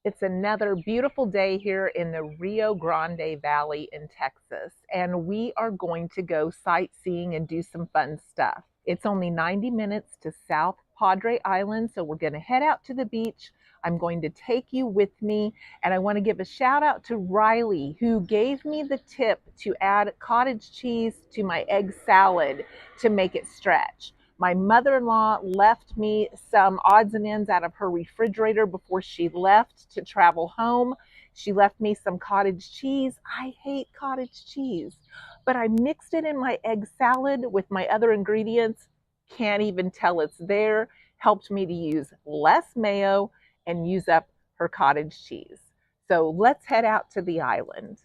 It's another beautiful day here in the Rio Grande Valley in Texas, and we are going to go sightseeing and do some fun stuff. It's only 90 minutes to South Padre Island, so we're going to head out to the beach. I'm going to take you with me, and I want to give a shout out to Riley, who gave me the tip to add cottage cheese to my egg salad to make it stretch. My mother-in-law left me some odds and ends out of her refrigerator before she left to travel home. She left me some cottage cheese. I hate cottage cheese, but I mixed it in my egg salad with my other ingredients. Can't even tell it's there. Helped me to use less mayo and use up her cottage cheese. So let's head out to the island.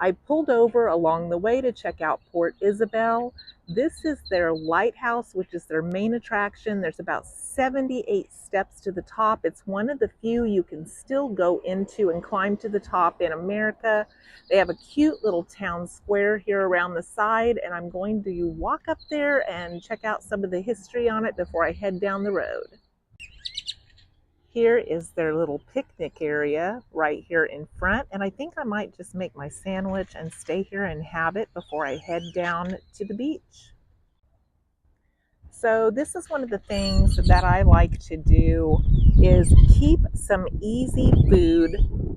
I pulled over along the way to check out Port Isabel. This is their lighthouse, which is their main attraction. There's about 78 steps to the top. It's one of the few you can still go into and climb to the top in America. They have a cute little town square here around the side, and I'm going to walk up there and check out some of the history on it before I head down the road. Here is their little picnic area right here in front, and I think I might just make my sandwich and stay here and have it before I head down to the beach. So this is one of the things that I like to do, is keep some easy food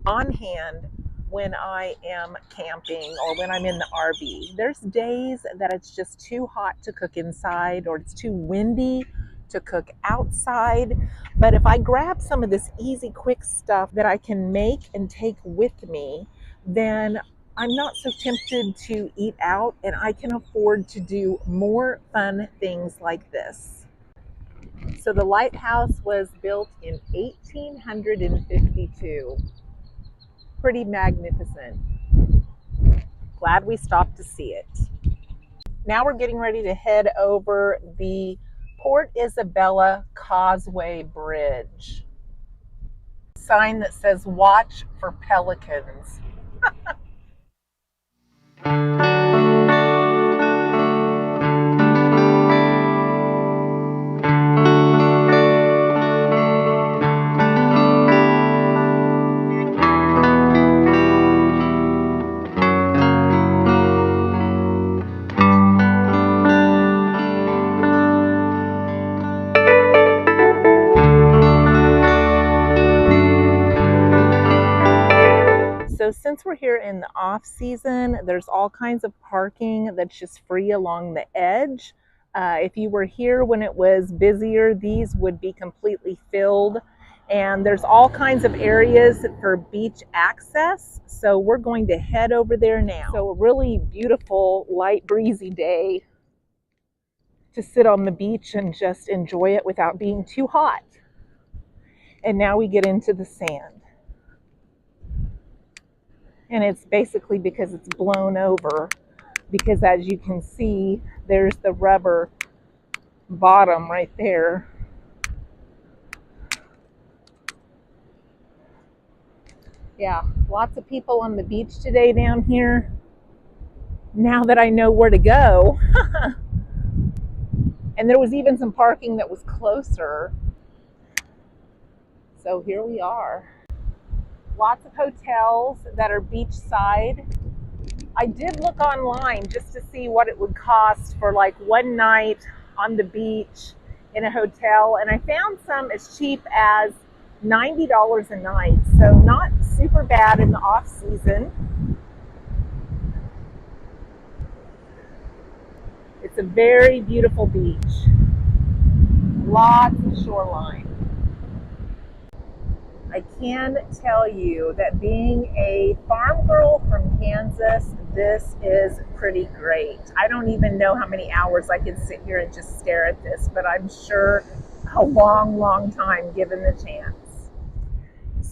on hand when I am camping or when I'm in the RV. There's days that it's just too hot to cook inside, or it's too windy to cook outside. But if I grab some of this easy, quick stuff that I can make and take with me, then I'm not so tempted to eat out, and I can afford to do more fun things like this. So the lighthouse was built in 1852. Pretty magnificent. Glad we stopped to see it. Now we're getting ready to head over the Port Isabella Causeway Bridge. Sign that says "Watch for Pelicans." So since we're here in the off season, there's all kinds of parking that's just free along the edge. If you were here when it was busier, these would be completely filled. And there's all kinds of areas for beach access. So we're going to head over there now. So a really beautiful, light, breezy day to sit on the beach and just enjoy it without being too hot. And now we get into the sand. And it's basically because it's blown over, because as you can see, there's the rubber bottom right there. Yeah, lots of people on the beach today down here. Now that I know where to go. And there was even some parking that was closer. So here we are. Lots of hotels that are beachside. I did look online just to see what it would cost for like one night on the beach in a hotel, and I found some as cheap as $90 a night, so not super bad in the off season. It's a very beautiful beach. Lots of shoreline. I can tell you that being a farm girl from Kansas, this is pretty great. I don't even know how many hours I could sit here and just stare at this, but I'm sure a long, long time given the chance.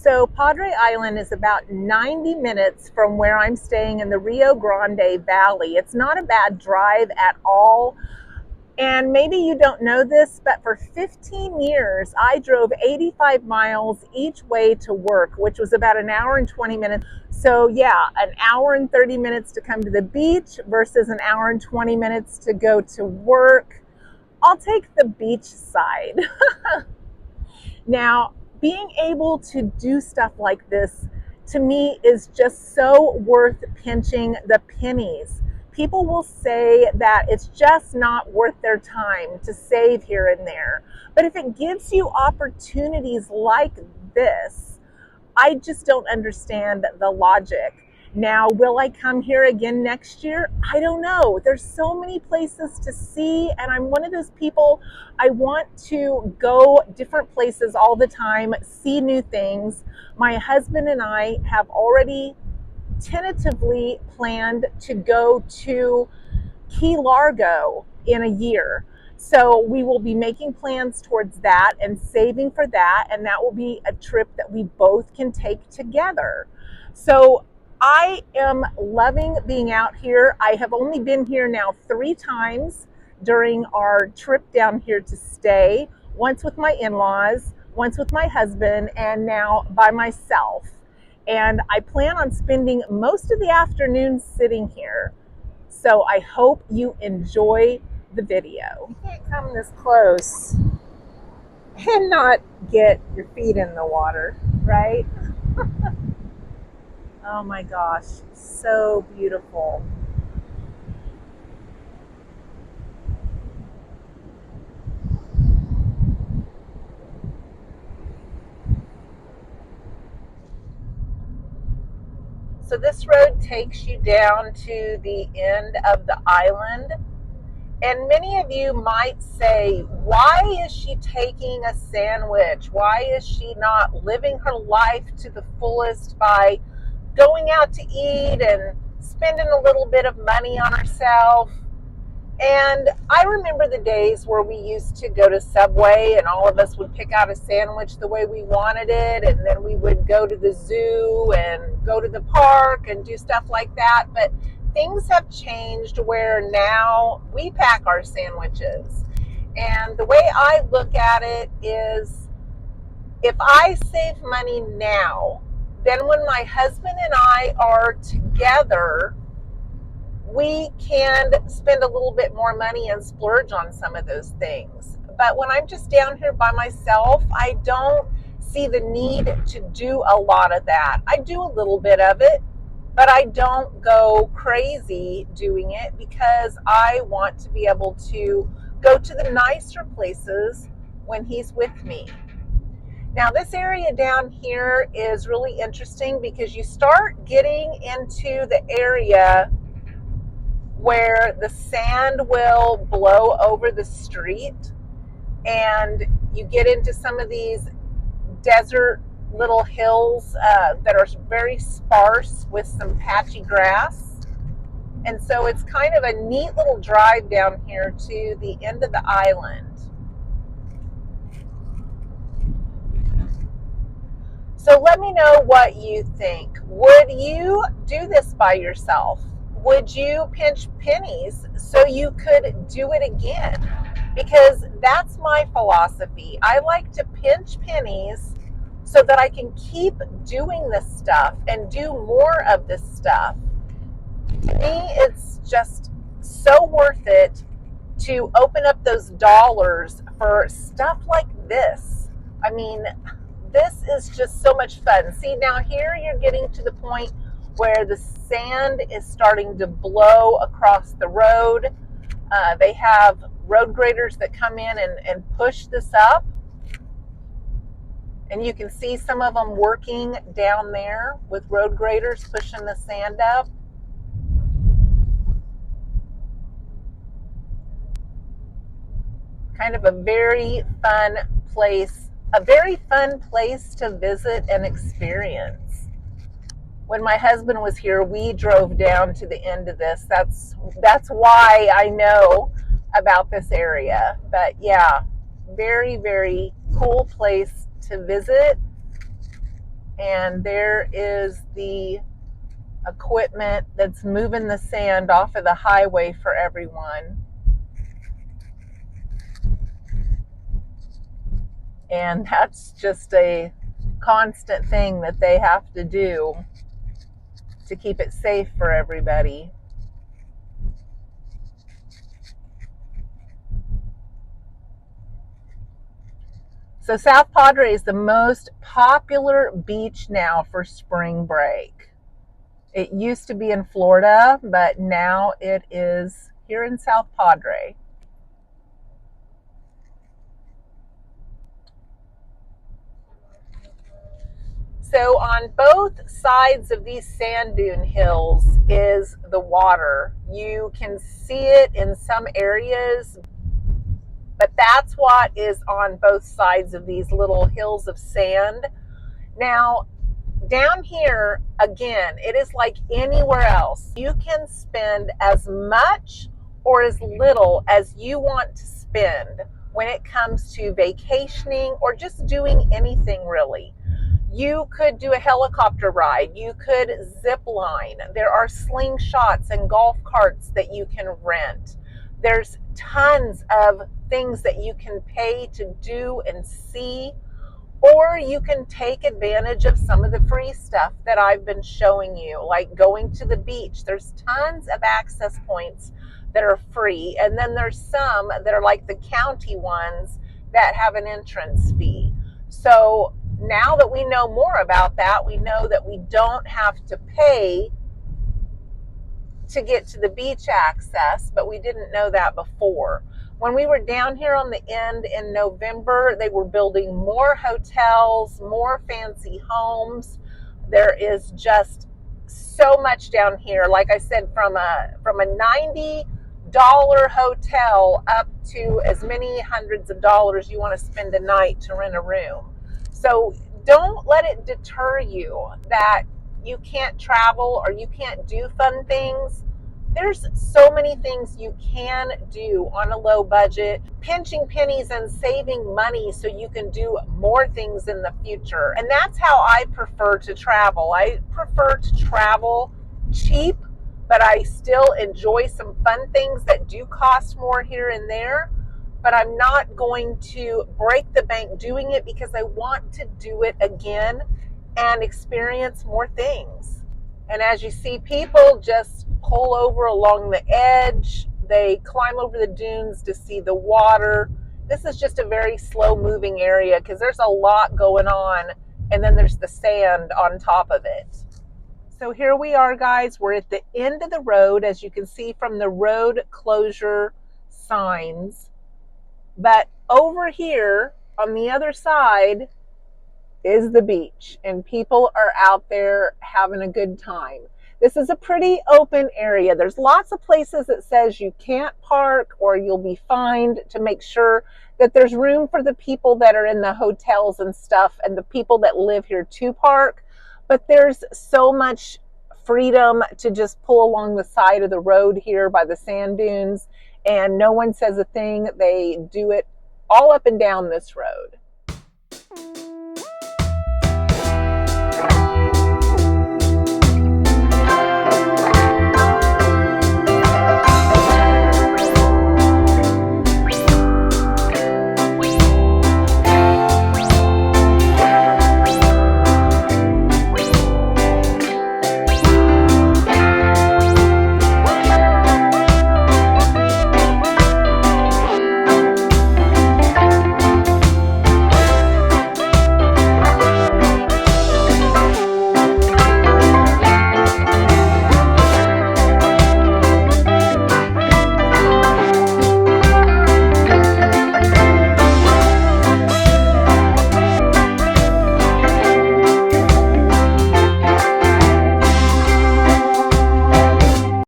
So Padre Island is about 90 minutes from where I'm staying in the Rio Grande Valley. It's not a bad drive at all. And maybe you don't know this, but for 15 years, I drove 85 miles each way to work, which was about an hour and 20 minutes. So yeah, an hour and 30 minutes to come to the beach versus an hour and 20 minutes to go to work. I'll take the beach side. Now, being able to do stuff like this, to me, is just so worth pinching the pennies. People will say that it's just not worth their time to save here and there. But if it gives you opportunities like this, I just don't understand the logic. Now, will I come here again next year? I don't know. There's so many places to see, and I'm one of those people, I want to go different places all the time, see new things. My husband and I have already tentatively planned to go to Key Largo in a year. So we will be making plans towards that and saving for that, and that will be a trip that we both can take together. So I am loving being out here. I have only been here now 3 times during our trip down here to stay. Once with my in-laws, once with my husband, and now by myself. And I plan on spending most of the afternoon sitting here. So I hope you enjoy the video. You can't come this close and not get your feet in the water, right? Oh my gosh, so beautiful. So this road takes you down to the end of the island. And many of you might say, why is she taking a sandwich? Why is she not living her life to the fullest by going out to eat and spending a little bit of money on herself? And I remember the days where we used to go to Subway and all of us would pick out a sandwich the way we wanted it, and then we would go to the zoo and go to the park and do stuff like that. But things have changed where now we pack our sandwiches. And the way I look at it is, if I save money now, then when my husband and I are together, we can spend a little bit more money and splurge on some of those things. But when I'm just down here by myself, I don't see the need to do a lot of that. I do a little bit of it, but I don't go crazy doing it because I want to be able to go to the nicer places when he's with me. Now, this area down here is really interesting because you start getting into the area where the sand will blow over the street, and you get into some of these desert little hills that are very sparse with some patchy grass. And so it's kind of a neat little drive down here to the end of the island. So let me know what you think. Would you do this by yourself? Would you pinch pennies so you could do it again? Because that's my philosophy. I like to pinch pennies so that I can keep doing this stuff and do more of this stuff. To me, it's just so worth it to open up those dollars for stuff like this. I mean, this is just so much fun. See, now here you're getting to the point where the sand is starting to blow across the road. They have road graders that come in and push this up. And you can see some of them working down there with road graders pushing the sand up. Kind of a very fun place to visit and experience. When my husband was here, we drove down to the end of this. That's why I know about this area. But yeah, very, very cool place to visit And there is the equipment that's moving the sand off of the highway for everyone. And that's just a constant thing that they have to do to keep it safe for everybody. So South Padre is the most popular beach now for spring break. It used to be in Florida, but now it is here in South Padre. So on both sides of these sand dune hills is the water. You can see it in some areas, but that's what is on both sides of these little hills of sand. Now, down here, again, it is like anywhere else. You can spend as much or as little as you want to spend when it comes to vacationing or just doing anything really. You could do a helicopter ride. You could zip line. There are slingshots and golf carts that you can rent. There's tons of things that you can pay to do and see, or you can take advantage of some of the free stuff that I've been showing you, like going to the beach. There's tons of access points that are free, and then there's some that are like the county ones that have an entrance fee. So now that we know more about that, we know that we don't have to pay to get to the beach access, but we didn't know that before. When we were down here on the end in November, they were building more hotels, more fancy homes. There is just so much down here. Like I said, from a $90 hotel up to as many hundreds of dollars you want to spend a night to rent a room. So don't let it deter you that you can't travel or you can't do fun things. There's so many things you can do on a low budget, pinching pennies and saving money so you can do more things in the future. And that's how I prefer to travel. I prefer to travel cheap, but I still enjoy some fun things that do cost more here and there. But I'm not going to break the bank doing it because I want to do it again and experience more things. And as you see, people just pull over along the edge. They climb over the dunes to see the water. This is just a very slow moving area because there's a lot going on, and then there's the sand on top of it. So here we are, guys. We're at the end of the road, as you can see from the road closure signs. But over here on the other side is the beach, and people are out there having a good time. This is a pretty open area. There's lots of places that says you can't park or you'll be fined, to make sure that there's room for the people that are in the hotels and stuff and the people that live here to park. But there's so much freedom to just pull along the side of the road here by the sand dunes, and no one says a thing. They do it all up and down this road.